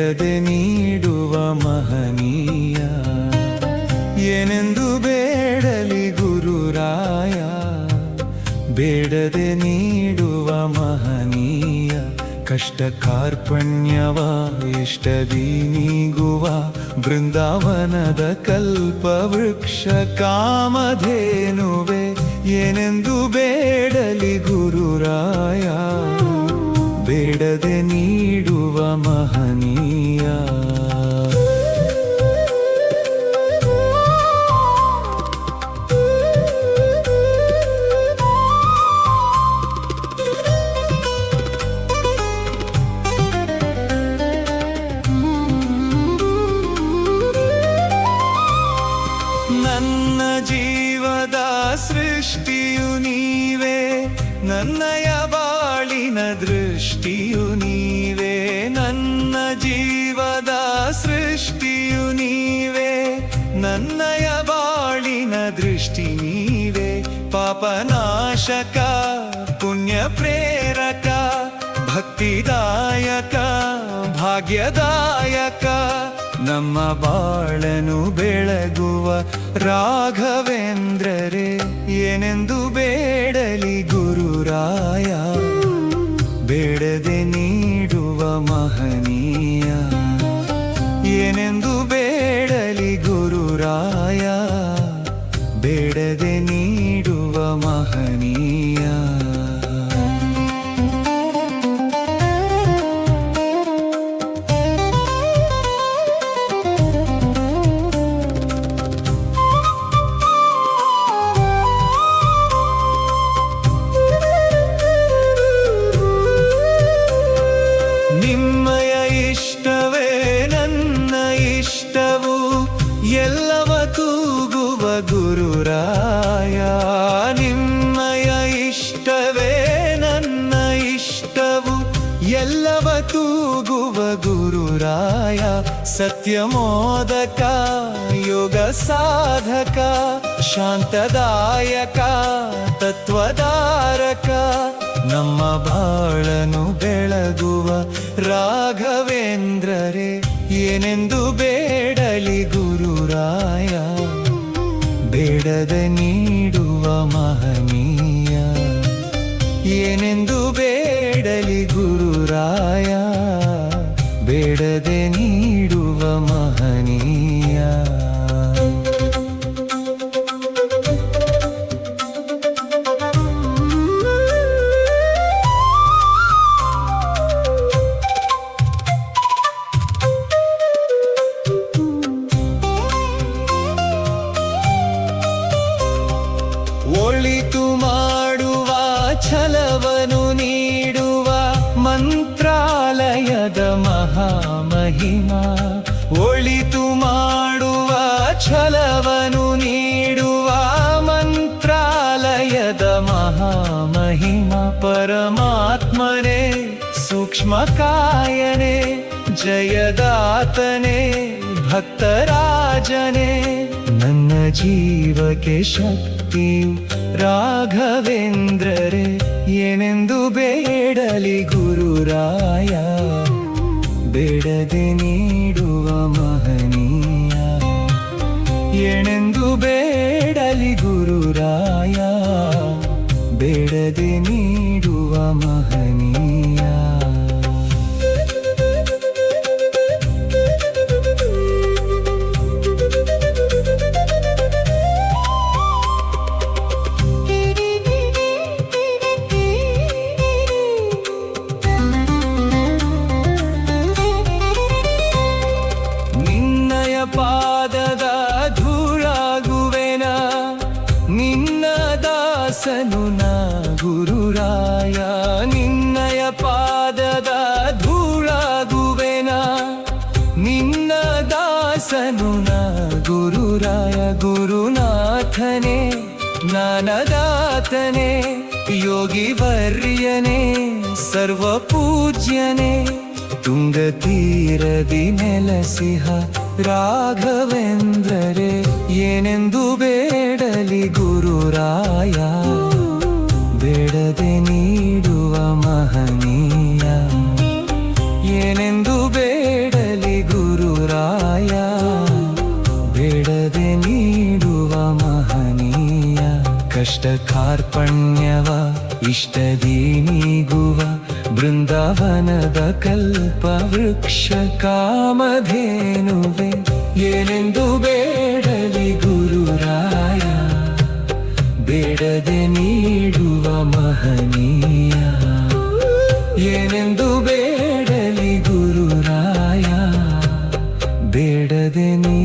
ಬೇಡದೆ ನೀಡುವ ಮಹನೀಯ. ಏನೆಂದು ಬೇಡಲಿ ಗುರುರಾಯ, ಬೇಡದೆ ನೀಡುವ ಮಹನೀಯ. ಕಷ್ಟ ಕಾರ್ಪಣ್ಯವ ಇಷ್ಟದಿ ನೀಗುವ ಬೃಂದಾವನದ ಕಲ್ಪವೃಕ್ಷ ಕಾಮಧೇನುವೆ. ಏನೆಂದು ಬೇಡಲಿ ಗುರುರಾಯ, ಬೇಡದೆ ನೀಡುವ ಮಹನೀಯ. ನನ್ನ ಜೀವದ ಸೃಷ್ಟಿಯು ನೀವೇ, ನನ್ನಯ ಬಾಳಿನ ದೃಷ್ಟಿಯು ನೀವೇ. ನನ್ನ ಜೀವದ ಸೃಷ್ಟಿಯು ನೀವೇ, ನನ್ನಯ ಬಾಳಿನ ದೃಷ್ಟಿ ನೀವೇ. ಪಾಪನಾಶಕ ಪುಣ್ಯ ಪ್ರೇರಕ, ಭಕ್ತಿದಾಯಕ ಭಾಗ್ಯದಾಯಕ, ನಮ್ಮ ಬಾಳನು ಬೆಳಗುವ ರಾಘವೇಂದ್ರರೇ. ಏನೆಂದು ಬೇಡಲಿ ಗುರುರಾಯ, ಬೇಡದೆ ನೀಡುವ ಮಹನೀಯ. ಏನೆಂದು ಬೇಡಲಿ ಗುರುರಾಯ, ಬೇಡದೆ ನೀಡುವ ಮಹನೀಯ. ನಿಮ್ಮಯ ಇಷ್ಟವೇ ನನ್ನ ಇಷ್ಟವು, ಎಲ್ಲವ ತೂಗುವ ಗುರುರಾಯ. ನಿಮ್ಮಯ ಇಷ್ಟವೇ ನನ್ನ ಇಷ್ಟವು, ಎಲ್ಲವ ತೂಗುವ ಗುರುರಾಯ. ಸತ್ಯಮೋದಕ ಯೋಗ ಸಾಧಕ, ಶಾಂತದಾಯಕ ತತ್ವಧಾರಕ, ನಮ್ಮ ಬಾಳನು ಬೆಳಗುವ ರಾಘವೇಂದ್ರರೇ. ಏನೆಂದು ಬೇಡಲಿ ಗುರುರಾಯ, ಬೇಡದೆ ನೀಡುವ ಮಹನೀಯ. ಏನೆಂದು ಬೇಡಲಿ ಗುರುರಾಯ, ಬೇಡದೆ ನೀಡುವ ಮಹನೀಯ. ಒಳಿತು ಮಾಡುವ ಛಲವನು ನೀಡುವ ಮಂತ್ರಾಲಯದ ಮಹಾಮಹಿಮಾ. ಒಳಿತು ಮಾಡುವ ಛಲವನು ನೀಡುವ ಮಂತ್ರಾಲಯದ ಮಹಾಮಹಿಮಾ. ಪರಮಾತ್ಮನೇ ಸೂಕ್ಷ್ಮಕಾಯನೇ, ಜಯದಾತನೇ ಭಕ್ತರಾಜನೇ, ನನ್ನ ಜೀವಕ್ಕೆ ಶಕ್ತಿಯು ರಾಘವೇಂದ್ರರೇ. ಏನೆಂದು ಬೇಡಲಿ ಗುರುರಾಯ, ಬೇಡದೆ ನೀಡುವ ಮಹನೀಯ. ಏನೆಂದು ಬೇಡಲಿ ಗುರುರಾಯ, ಬೇಡದೆ ನೀಡುವ ಮಹನೀಯ. ಪಾದದ ಧೂಳಾಗುವೆನ, ನಿನ್ನ ದಾಸನು ನಾ ಗುರುರಾಯ. ನಿನ್ನಯ ಪಾದದ ಧೂಳಾಗುವೆನ, ನಿನ್ನ ದಾಸನು ನಾ ಗುರುರಾಯ. ಗುರುನಾಥನೇ ಜ್ಞಾನದಾತನೇ, ಯೋಗಿ ವರ್ಯನೇ ಸರ್ವ ಪೂಜ್ಯನೇ, ತುಂಗತೀರದಿ ನೆಲಸಿಹ ರಾಘವೇಂದ್ರರೇ. ಏನೆಂದು ಬೇಡಲಿ ಗುರುರಾಯ, ಬೇಡದೆ ನೀಡುವ ಮಹನೀಯ. ಏನೆಂದು ಬೇಡಲಿ ಕಷ್ಟ ಕಾರ್ಪಣ್ಯವ ಇಷ್ಟದಿ ನೀಗುವ ಬೃಂದಾವನದ ಕಲ್ಪ ವೃಕ್ಷ ಕಾಮಧೇನುವೆ ಏನೆಂದು ಬೇಡಲಿ ಗುರುರಾಯ ಬೇಡದೆ ನೀಡುವ ಮಹನೀಯ ಏನೆಂದು ಬೇಡಲಿ ಗುರುರಾಯ ಬೇಡದೆ ನೀ